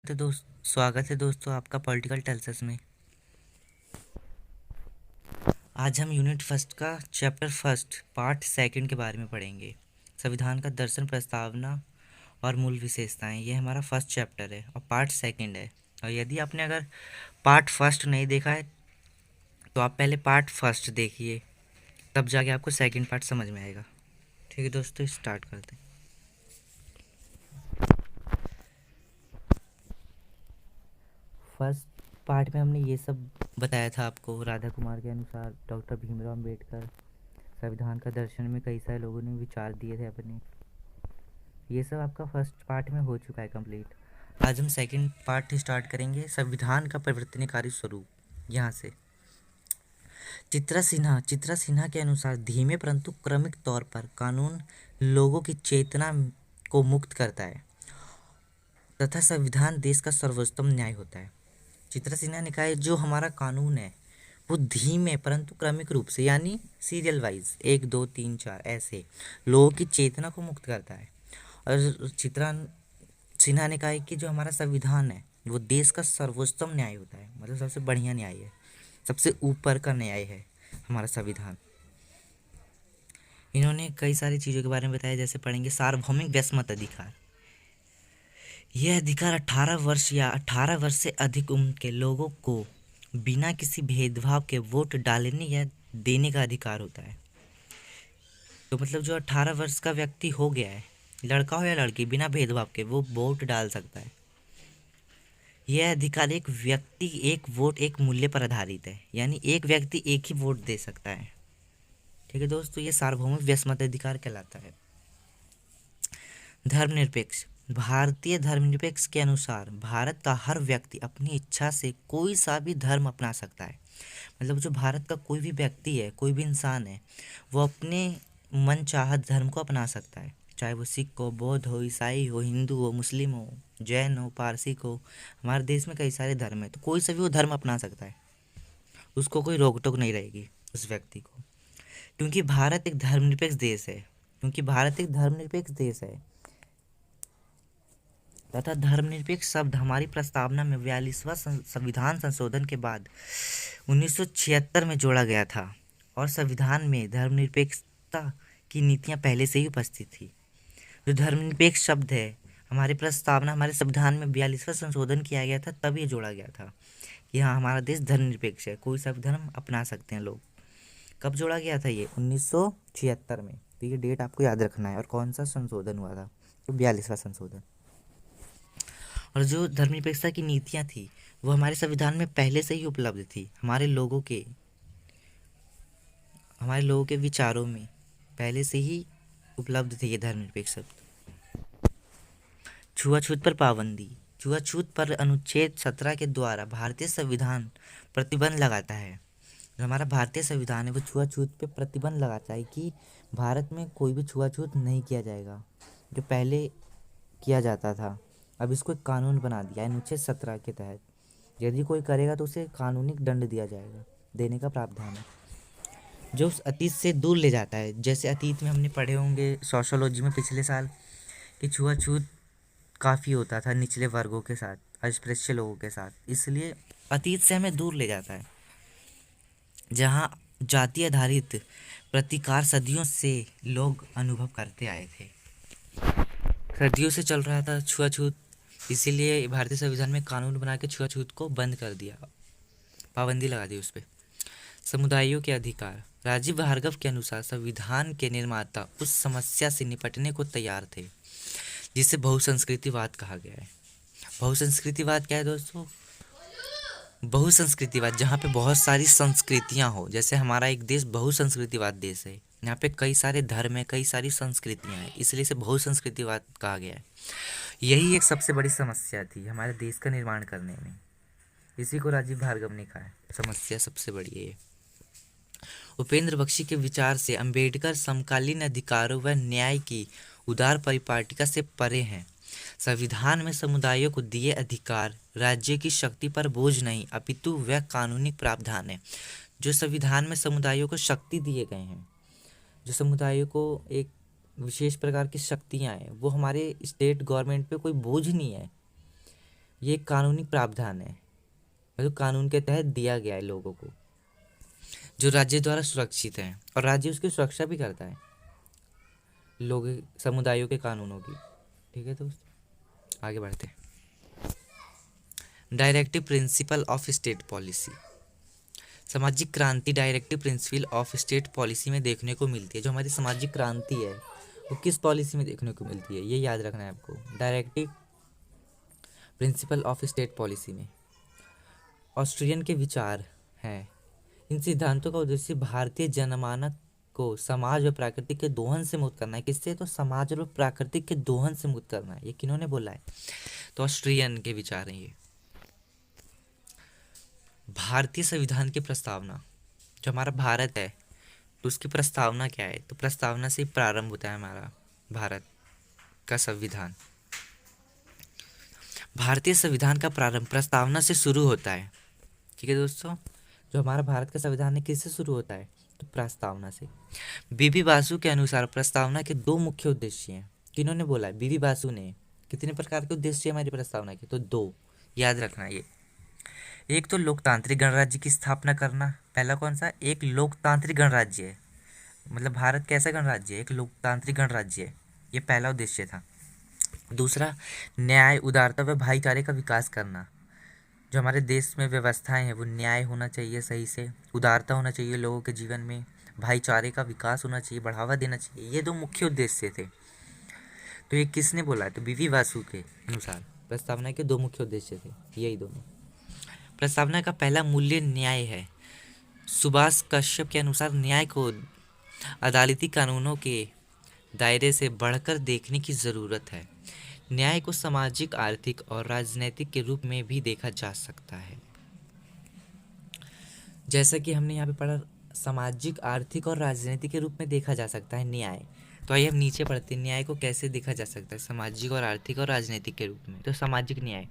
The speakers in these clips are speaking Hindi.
स्वागत है दोस्तों आपका पॉलिटिकल टेल्सस में। आज हम यूनिट फर्स्ट का चैप्टर फर्स्ट पार्ट सेकंड के बारे में पढ़ेंगे। संविधान का दर्शन, प्रस्तावना और मूल विशेषताएं। ये हमारा फर्स्ट चैप्टर है और पार्ट सेकंड है। और यदि आपने अगर पार्ट फर्स्ट नहीं देखा है तो आप पहले पार्ट फर्स्ट देखिए, तब जाके आपको सेकंड पार्ट समझ में आएगा। ठीक है दोस्तों, स्टार्ट करते हैं। फर्स्ट पार्ट में हमने ये सब बताया था आपको। राधा कुमार के अनुसार डॉक्टर भीमराव अम्बेडकर संविधान का दर्शन में कई सारे लोगों ने विचार दिए थे अपने। ये सब आपका फर्स्ट पार्ट में हो चुका है कंप्लीट। आज हम सेकंड पार्ट स्टार्ट करेंगे, संविधान का परिवर्तनकारी स्वरूप। यहाँ से चित्रा सिन्हा के अनुसार धीमे परंतु क्रमिक तौर पर कानून लोगों की चेतना को मुक्त करता है तथा संविधान देश का सर्वोत्तम न्याय होता है। चित्रा सिन्हा ने कहा है जो हमारा कानून है वो धीमे परंतु क्रमिक रूप से, यानी सीरियल वाइज 1 2 3 4 ऐसे लोगों की चेतना को मुक्त करता है। और चित्रा सिन्हा ने कहा है कि जो हमारा संविधान है वो देश का सर्वोत्तम न्याय होता है, मतलब सबसे बढ़िया न्याय है, सबसे ऊपर का न्याय है हमारा संविधान। इन्होंने कई सारी चीज़ों के बारे में बताया, जैसे पढ़ेंगे सार्वभौमिक व्यक्तिगत अधिकार। यह अधिकार 18 वर्ष या 18 वर्ष से अधिक उम्र के लोगों को बिना किसी भेदभाव के वोट डालने या देने का अधिकार होता है। तो मतलब जो 18 वर्ष का व्यक्ति हो गया है, लड़का हो या लड़की, बिना भेदभाव के वो वोट डाल सकता है। यह अधिकार एक व्यक्ति एक वोट एक मूल्य पर आधारित है, यानी एक व्यक्ति एक ही वोट दे सकता है। ठीक है दोस्तों, ये सार्वभौमिक व्यक्तिगत अधिकार कहलाता है। धर्मनिरपेक्ष। भारतीय धर्मनिरपेक्ष के अनुसार भारत का हर व्यक्ति अपनी इच्छा से कोई सा भी धर्म अपना सकता है। मतलब जो भारत का कोई भी व्यक्ति है, कोई भी इंसान है, वो अपने मन चाहत धर्म को अपना सकता है, चाहे वो सिख हो, बौद्ध हो, ईसाई हो, हिंदू हो, मुस्लिम हो, जैन हो, पारसी हो। हमारे देश में कई सारे धर्म है, तो कोई सा भी वो धर्म अपना सकता है, उसको कोई रोक टोक नहीं रहेगी उस व्यक्ति को। क्योंकि भारत एक धर्मनिरपेक्ष देश है तथा धर्मनिरपेक्ष शब्द हमारी प्रस्तावना में 42वां संविधान संशोधन के बाद 1976 में जोड़ा गया था और संविधान में धर्मनिरपेक्षता की नीतियां पहले से ही उपस्थित थी। जो धर्मनिरपेक्ष शब्द है, हमारी प्रस्तावना, हमारे संविधान में 42वां संशोधन किया गया था, तब ये जोड़ा गया था कि हाँ हमारा देश धर्मनिरपेक्ष है, कोई सा भी धर्म अपना सकते हैं लोग। कब जोड़ा गया था ये? 1976 में। तो ये डेट आपको याद रखना है। और कौन सा संशोधन हुआ था? तो 42वां संशोधन। और जो धर्मनिरपेक्षता की नीतियाँ थी वो हमारे संविधान में पहले से ही उपलब्ध थी। हमारे लोगों के विचारों में पहले से ही उपलब्ध थे ये धर्मनिरपेक्ष शब्द। छुआछूत पर पाबंदी। छुआछूत पर अनुच्छेद 17 के द्वारा भारतीय संविधान प्रतिबंध लगाता है। जो हमारा भारतीय संविधान है वो छुआछूत पे प्रतिबंध लगाता है कि भारत में कोई भी छुआछूत नहीं किया जाएगा, जो पहले किया जाता था। अब इसको एक कानून बना दिया है अनुच्छेद 17 के तहत। यदि कोई करेगा तो उसे कानूनी दंड दिया जाएगा, देने का प्रावधान है, जो उस अतीत से दूर ले जाता है। जैसे अतीत में हमने पढ़े होंगे सोशियोलॉजी में पिछले साल कि छुआछूत काफ़ी होता था निचले वर्गों के साथ, अस्पृश्य लोगों के साथ, इसलिए अतीत से हमें दूर ले जाता है, जहाँ जाति आधारित प्रतिकार सदियों से लोग अनुभव करते आए थे। सदियों से चल रहा था छुआछूत, इसीलिए भारतीय संविधान में कानून बना के छुआछूत को बंद कर दिया, पाबंदी लगा दी उस पर। समुदायों के अधिकार। राजीव भार्गव के अनुसार संविधान के निर्माता उस समस्या से निपटने को तैयार थे जिसे बहुसंस्कृतिवाद कहा गया है। बहुसंस्कृतिवाद क्या है दोस्तों? बहुसंस्कृतिवाद, जहाँ पे बहुत सारी संस्कृतियाँ हो। जैसे हमारा एक देश बहुसंस्कृतिवाद देश है, यहाँ पे कई सारे धर्म है, कई सारी संस्कृतियाँ हैं, इसलिए इसे बहुसंस्कृतिवाद कहा गया है। यही एक सबसे बड़ी समस्या थी हमारे देश का निर्माण करने में, इसी को राजीव भार्गव ने कहा है समस्या सबसे बड़ी है ये। उपेंद्र बख्शी के विचार से अंबेडकर समकालीन अधिकारों व न्याय की उदार परिपाटिका से परे हैं। संविधान में समुदायों को दिए अधिकार राज्य की शक्ति पर बोझ नहीं, अपितु वह कानूनी प्रावधान है। जो संविधान में समुदायों को शक्ति दिए गए हैं, जो समुदायों को एक विशेष प्रकार की शक्तियाँ हैं, वो हमारे स्टेट गवर्नमेंट पे कोई बोझ नहीं है, ये एक कानूनी प्रावधान है, मतलब कानून के तहत दिया गया है लोगों को, जो राज्य द्वारा सुरक्षित है और राज्य उसकी सुरक्षा भी करता है, लोग समुदायों के कानूनों की। ठीक है दोस्त, आगे बढ़ते हैं। Directive principle of state policy. सामाजिक क्रांति directive principle of state policy में देखने को मिलती है। जो हमारी सामाजिक क्रांति है वो किस पॉलिसी में देखने को मिलती है, ये याद रखना है आपको। Directive principle of state policy में ऑस्ट्रियन के विचार हैं। इन सिद्धांतों का उद्देश्य भारतीय जनमानस को समाज व प्राकृतिक के दोहन से मुक्त करना है। किससे? तो समाज और प्राकृतिक के दोहन से मुक्त करना है। ये किन्होंने बोला है? तो ऑस्ट्रियन के विचार हैं ये। भारतीय संविधान की प्रस्तावना, जो हमारा भारत है तो उसकी प्रस्तावना क्या है? तो प्रस्तावना से ही प्रारंभ होता है हमारा भारत का संविधान। भारतीय संविधान का प्रारंभ प्रस्तावना से शुरू होता है। ठीक है दोस्तों, जो हमारा भारत का संविधान है किससे शुरू होता है? तो प्रस्तावना से। बीबी बासु के अनुसार प्रस्तावना के दो मुख्य उद्देश्य हैं। किन्होंने बोला है? बीबी बासु ने। कितने प्रकार के उद्देश्य हमारी प्रस्तावना के? तो दो, याद रखना ये। एक तो लोकतांत्रिक गणराज्य की स्थापना करना। पहला कौन सा? एक लोकतांत्रिक गणराज्य है, मतलब भारत कैसा गणराज्य है? एक लोकतांत्रिक गणराज्य है, ये पहला उद्देश्य था। दूसरा, न्याय, उदारता व भाईचारे का विकास करना। जो हमारे देश में व्यवस्थाएं हैं वो न्याय होना चाहिए, सही से उदारता होना चाहिए लोगों के जीवन में, भाईचारे का विकास होना चाहिए, बढ़ावा देना चाहिए। ये दो मुख्य उद्देश्य थे। तो ये किसने बोला है? तो बीवी वासु के अनुसार प्रस्तावना के दो मुख्य उद्देश्य थे, यही दोनों। प्रस्तावना का पहला मूल्य न्याय है। सुभाष कश्यप के अनुसार न्याय को अदालती कानूनों के दायरे से बढ़कर देखने की ज़रूरत है। न्याय को सामाजिक, आर्थिक और राजनैतिक के रूप में भी देखा जा सकता है। जैसा कि हमने यहाँ पे पढ़ा, सामाजिक, आर्थिक और राजनीतिक के रूप में देखा जा सकता है न्याय। तो आइए हम नीचे पढ़ते हैं, न्याय को कैसे देखा जा सकता है सामाजिक और आर्थिक और राजनीतिक के रूप में। तो सामाजिक न्याय,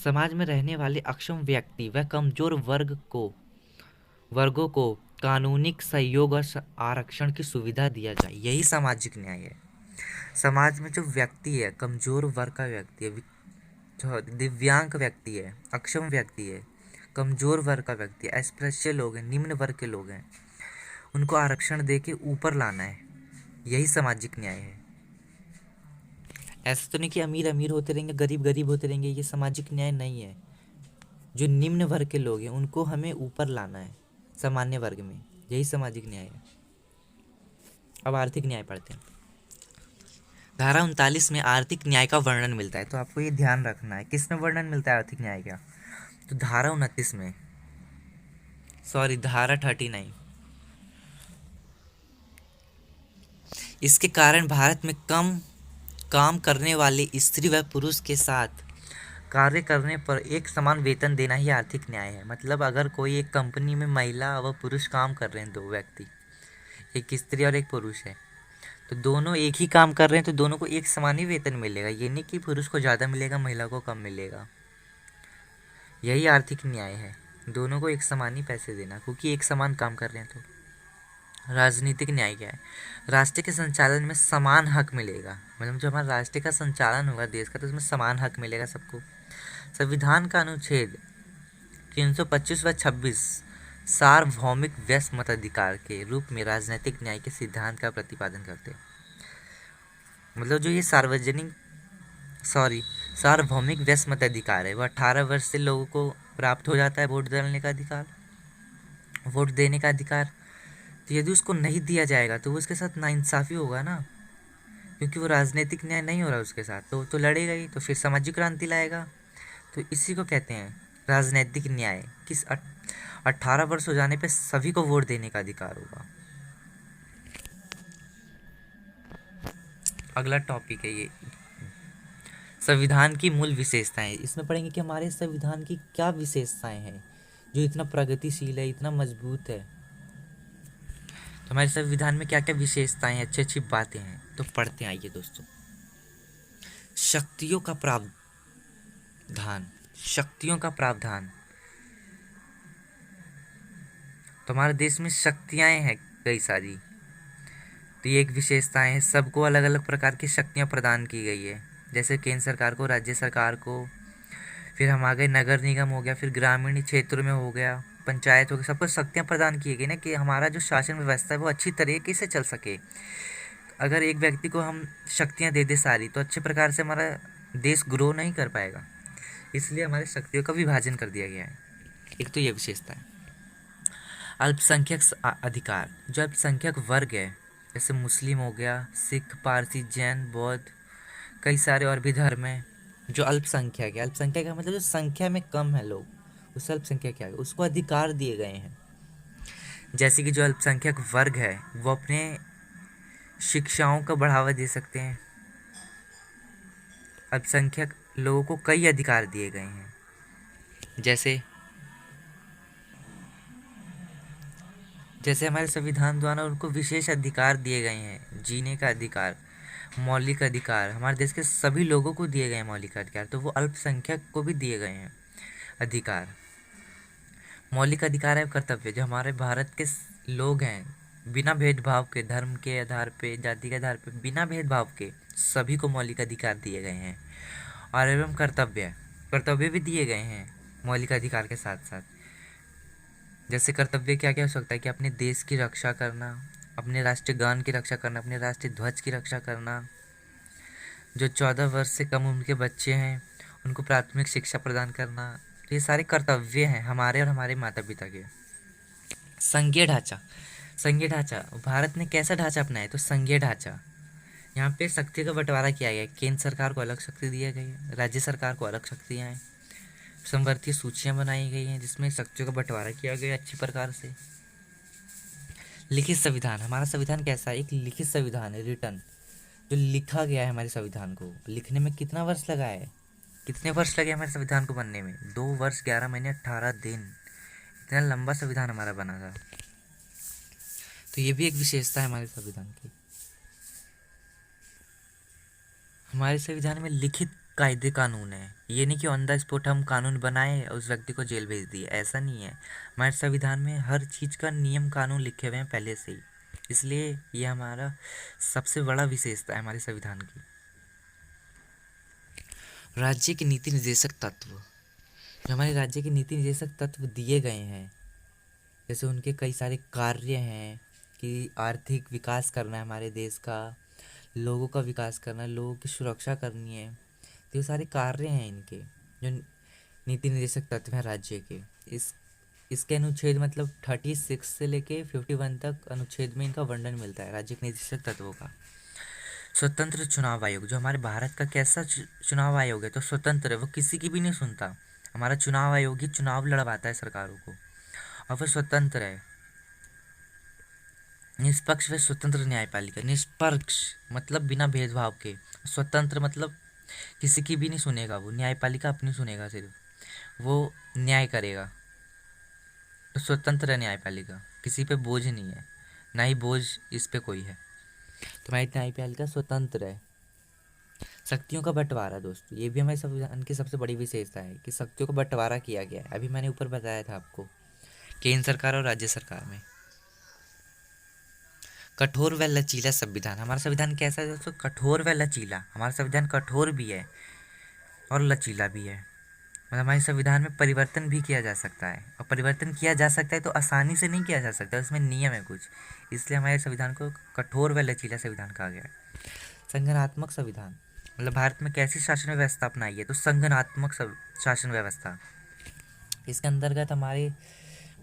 समाज में रहने वाले अक्षम व्यक्ति व कमजोर वर्गों को कानूनिक सहयोग और आरक्षण की सुविधा दिया जाए, यही सामाजिक न्याय है। समाज में जो व्यक्ति है, कमजोर वर्ग का व्यक्ति है, जो दिव्यांग व्यक्ति है, अक्षम व्यक्ति है, कमजोर वर्ग का व्यक्ति है, अस्पृश्य लोग हैं, निम्न वर्ग के लोग हैं, उनको आरक्षण दे के ऊपर लाना है, यही सामाजिक न्याय है। ऐसा तो नहीं कि अमीर अमीर होते रहेंगे, गरीब गरीब होते रहेंगे, ये सामाजिक न्याय नहीं है। जो निम्न वर्ग के लोग हैं उनको हमें ऊपर लाना है सामान्य वर्ग में, यही सामाजिक न्याय है। अब आर्थिक न्याय पढ़ते हैं। धारा 39 में आर्थिक न्याय का वर्णन मिलता है। तो आपको ये ध्यान रखना है, किसमें वर्णन मिलता है आर्थिक न्याय का? तो धारा 29 में, धारा 39। इसके कारण भारत में कम काम करने वाले स्त्री व पुरुष के साथ कार्य करने पर एक समान वेतन देना ही आर्थिक न्याय है। मतलब अगर कोई एक कंपनी में महिला व पुरुष काम कर रहे हैं, दो व्यक्ति, एक स्त्री और एक पुरुष है, तो दोनों एक ही काम कर रहे हैं तो दोनों को एक समान ही वेतन मिलेगा। ये नहीं कि पुरुष को ज़्यादा मिलेगा, महिला को कम मिलेगा। यही आर्थिक न्याय है, दोनों को एक समान ही पैसे देना, क्योंकि एक समान काम कर रहे हैं। तो राजनीतिक न्याय क्या है? राष्ट्र के संचालन में समान हक मिलेगा। मतलब जो हमारा राष्ट्र का संचालन होगा देश का, तो उसमें समान हक मिलेगा सबको। संविधान का अनुच्छेद 325 व 26 सार्वभौमिक व्यस्त मताधिकार के रूप में राजनीतिक न्याय के सिद्धांत का प्रतिपादन करते हैं। मतलब जो ये सार्वभौमिक व्यस्त मताधिकार है, वह 18 वर्ष से लोगों को प्राप्त हो जाता है वोट डालने का अधिकार, वोट देने का अधिकार। तो यदि उसको नहीं दिया जाएगा तो वो उसके साथ नाइंसाफ़ी होगा ना, क्योंकि वो राजनीतिक न्याय नहीं हो रहा उसके साथ, तो लड़ेगा ही, तो फिर सामाजिक क्रांति लाएगा। तो इसी को कहते हैं राजनीतिक न्याय। 18 वर्ष हो जाने पे सभी को वोट देने का अधिकार होगा। अगला टॉपिक है ये संविधान की मूल विशेषताएं। इसमें पढ़ेंगे कि हमारे संविधान की क्या विशेषताएं हैं जो इतना प्रगतिशील है, इतना मजबूत है। तो हमारे संविधान में क्या क्या विशेषताएं, अच्छी अच्छी बातें हैं, तो पढ़ते हैं। आइए दोस्तों, शक्तियों का प्रावधान। शक्तियों का प्रावधान, तो हमारे देश में शक्तियाँ हैं कई सारी, तो ये एक विशेषताएं है। सबको अलग अलग प्रकार की शक्तियाँ प्रदान की गई है, जैसे केंद्र सरकार को, राज्य सरकार को, फिर हम आ गए नगर निगम हो गया, फिर ग्रामीण क्षेत्रों में हो गया, पंचायत हो गया, सबको शक्तियाँ प्रदान की गई ना कि हमारा जो शासन व्यवस्था है वो अच्छी तरीके से चल सके। अगर एक व्यक्ति को हम शक्तियाँ दे दे सारी, तो अच्छे प्रकार से हमारा देश ग्रो नहीं कर पाएगा। इसलिए हमारी शक्तियों का विभाजन कर दिया गया है। एक तो ये विशेषता है। अल्पसंख्यक अधिकार, जो अल्पसंख्यक वर्ग है, जैसे मुस्लिम हो गया, सिख, पारसी, जैन, बौद्ध, कई सारे और भी धर्म हैं। जो अल्पसंख्यक है, अल्पसंख्यक का मतलब जो संख्या में कम है लोग, उस अल्पसंख्यक क्या है, उसको अधिकार दिए गए हैं। जैसे कि जो अल्पसंख्यक वर्ग है वो अपने शिक्षाओं का बढ़ावा दे सकते हैं। अल्पसंख्यक लोगों को कई अधिकार दिए गए हैं, जैसे जैसे हमारे संविधान द्वारा उनको विशेष अधिकार दिए गए हैं। जीने का अधिकार, मौलिक अधिकार हमारे देश के सभी लोगों को दिए गए हैं मौलिक अधिकार, तो वो अल्पसंख्यक को भी दिए गए हैं अधिकार। मौलिक अधिकार है कर्तव्य, जो हमारे भारत के लोग हैं, बिना भेदभाव के, धर्म के आधार पे, जाति के आधार पे, बिना भेदभाव के सभी को मौलिक अधिकार दिए गए हैं। और एवं कर्तव्य, कर्तव्य भी दिए गए हैं मौलिक अधिकार के साथ साथ। जैसे कर्तव्य क्या क्या हो सकता है कि अपने देश की रक्षा करना, अपने राष्ट्रीय गान की रक्षा करना, अपने राष्ट्रीय ध्वज की रक्षा करना, जो 14 वर्ष से कम उम्र के बच्चे हैं उनको प्राथमिक शिक्षा प्रदान करना, तो ये सारे कर्तव्य हैं हमारे और हमारे माता पिता के। संघीय ढांचा, संघीय ढांचा भारत ने कैसा ढांचा अपनाया, तो संघीय ढांचा, यहाँ पे शक्ति का बंटवारा किया गया है। केंद्र सरकार को अलग शक्ति दी गई है, राज्य सरकार को अलग शक्तियाँ हैं, समवर्तीय सूचियाँ बनाई गई हैं जिसमें शक्तियों का बंटवारा किया गया अच्छी प्रकार से। लिखित संविधान, हमारा संविधान कैसा है, एक लिखित संविधान है, रिटर्न, जो लिखा गया है। हमारे संविधान को लिखने में कितना वर्ष लगा है, कितने वर्ष लगे हमारे संविधान को बनने में, 2 वर्ष 11 महीने 18 दिन, इतना लंबा संविधान हमारा बना था। तो ये भी एक विशेषता है हमारे संविधान की। हमारे संविधान में लिखित कायदे कानून है, ये नहीं कि ऑन द स्पॉट हम कानून बनाए और उस व्यक्ति को जेल भेज दिए, ऐसा नहीं है। हमारे संविधान में हर चीज़ का नियम कानून लिखे हुए हैं पहले से ही, इसलिए ये हमारा सबसे बड़ा विशेषता है हमारे संविधान की। राज्य के नीति निर्देशक तत्व, जो हमारे राज्य के नीति निर्देशक तत्व दिए गए हैं, जैसे उनके कई सारे कार्य हैं कि आर्थिक विकास करना है हमारे देश का, लोगों का विकास करना है, लोगों की सुरक्षा करनी है, तो ये सारे कार्य हैं इनके, जो नीति निर्देशक तत्व हैं राज्य के। इसके अनुच्छेद मतलब 36 से लेके 51 तक अनुच्छेद में इनका वर्णन मिलता है राज्य के निर्देशक तत्वों का। स्वतंत्र चुनाव आयोग, जो हमारे भारत का कैसा चुनाव आयोग है, तो स्वतंत्र है, वो किसी की भी नहीं सुनता। हमारा चुनाव आयोग ही चुनाव लड़वाता है सरकारों को, और वो स्वतंत्र है। निष्पक्ष व स्वतंत्र न्यायपालिका, निष्पक्ष मतलब बिना भेदभाव के, स्वतंत्र मतलब किसी की भी नहीं सुनेगा, वो न्यायपालिका अपनी सुनेगा, सिर्फ वो न्याय करेगा। तो स्वतंत्र है न्यायपालिका, किसी पे बोझ नहीं है, ना ही बोझ इस पे कोई है, तो हमारी न्यायपालिका स्वतंत्र है। शक्तियों का बंटवारा दोस्तों, ये भी हमारे संविधान की सबसे बड़ी विशेषता है कि शक्तियों का बंटवारा किया गया है। अभी मैंने ऊपर बताया था आपको, केंद्र सरकार और राज्य सरकार में। कठोर व लचीला संविधान, हमारा संविधान कैसा है दोस्तों, कठोर व लचीला। हमारा संविधान कठोर भी है और लचीला भी है, मतलब हमारे संविधान में परिवर्तन भी किया जा सकता है, और परिवर्तन किया जा सकता है तो आसानी से नहीं किया जा सकता, उसमें नियम है कुछ, इसलिए हमारे संविधान को कठोर व लचीला संविधान कहा गया है। संगठनात्मक संविधान, मतलब भारत में कैसी शासन व्यवस्था अपनाई है, तो संगठनात्मक शासन व्यवस्था। इसके अंतर्गत हमारे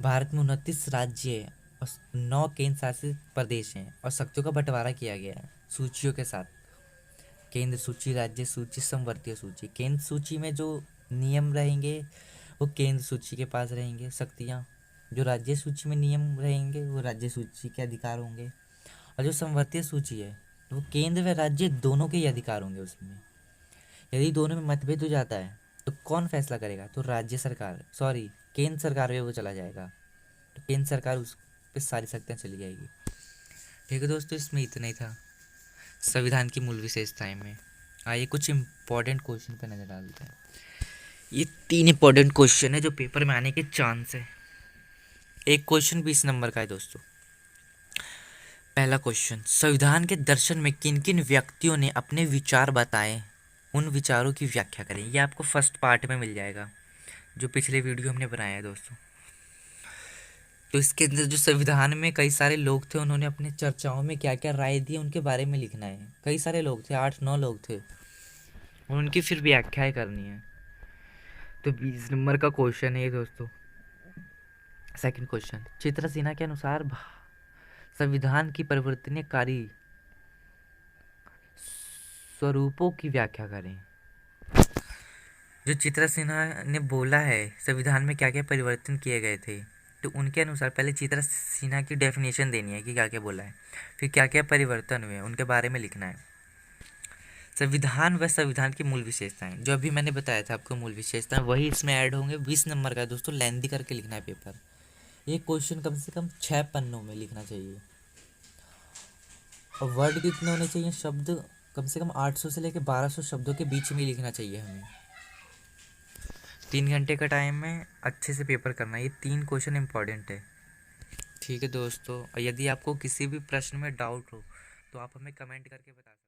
भारत में 29 राज्य और 9 केंद्र शासित प्रदेश हैं, और शक्तियों का बंटवारा किया गया है सूचियों के साथ, केंद्र सूची, राज्य सूची, समवर्तीय सूची। केंद्र सूची में जो नियम रहेंगे वो केंद्र सूची के पास रहेंगे शक्तियाँ, जो राज्य सूची में नियम रहेंगे वो राज्य सूची के अधिकार होंगे, और जो समवर्तीय सूची है तो वो केंद्र व राज्य दोनों के ही अधिकार होंगे उसमें। यदि दोनों में मतभेद हो जाता है तो कौन फैसला करेगा, तो राज्य सरकार, सॉरी केंद्र सरकार पे वो चला जाएगा, तो केंद्र सरकार उस पर सारी शक्तियाँ चली जाएगी। ठीक है दोस्तों, इसमें इतना ही था संविधान की मूल विशेषताएं में। आइए कुछ इम्पोर्टेंट क्वेश्चन पे नजर डालते हैं। ये 3 इम्पोर्टेंट क्वेश्चन है जो पेपर में आने के चांस है। एक क्वेश्चन 20 नंबर का है दोस्तों। पहला क्वेश्चन, संविधान के दर्शन में किन किन व्यक्तियों ने अपने विचार बताए, उन विचारों की व्याख्या करें। ये आपको फर्स्ट पार्ट में मिल जाएगा, जो पिछले वीडियो हमने बनाया है दोस्तों। तो इसके अंदर जो संविधान में कई सारे लोग थे, उन्होंने अपने चर्चाओं में क्या क्या राय दी उनके बारे में लिखना है। कई सारे लोग थे, 8-9 लोग थे, उनकी फिर व्याख्याएं करनी है। तो 20 नंबर का क्वेश्चन है ये दोस्तों। सेकंड क्वेश्चन, चित्रसेना के अनुसार संविधान की परिवर्तनकारी स्वरूपों की व्याख्या करें। जो चित्रसेना ने बोला है संविधान में क्या क्या परिवर्तन किए गए थे, तो उनके अनुसार पहले चित्रसेना की डेफिनेशन देनी है कि क्या क्या बोला है, फिर क्या क्या परिवर्तन हुए उनके बारे में लिखना है। संविधान व संविधान की मूल विशेषताएं, जो अभी मैंने बताया था आपको मूल विशेषताएं, वही इसमें ऐड होंगे। 20 नंबर का दोस्तों, लेंथी करके लिखना है पेपर। ये क्वेश्चन कम से कम 6 पन्नों में लिखना चाहिए। और वर्ड कितने होने चाहिए, शब्द कम से कम 800 से लेकर 1200 शब्दों के बीच में लिखना चाहिए हमें। 3 घंटे का टाइम में अच्छे से पेपर करना है। ये 3 क्वेश्चन इंपॉर्टेंट है। ठीक है दोस्तों, यदि आपको किसी भी प्रश्न में डाउट हो तो आप हमें कमेंट करके बता सकते हैं।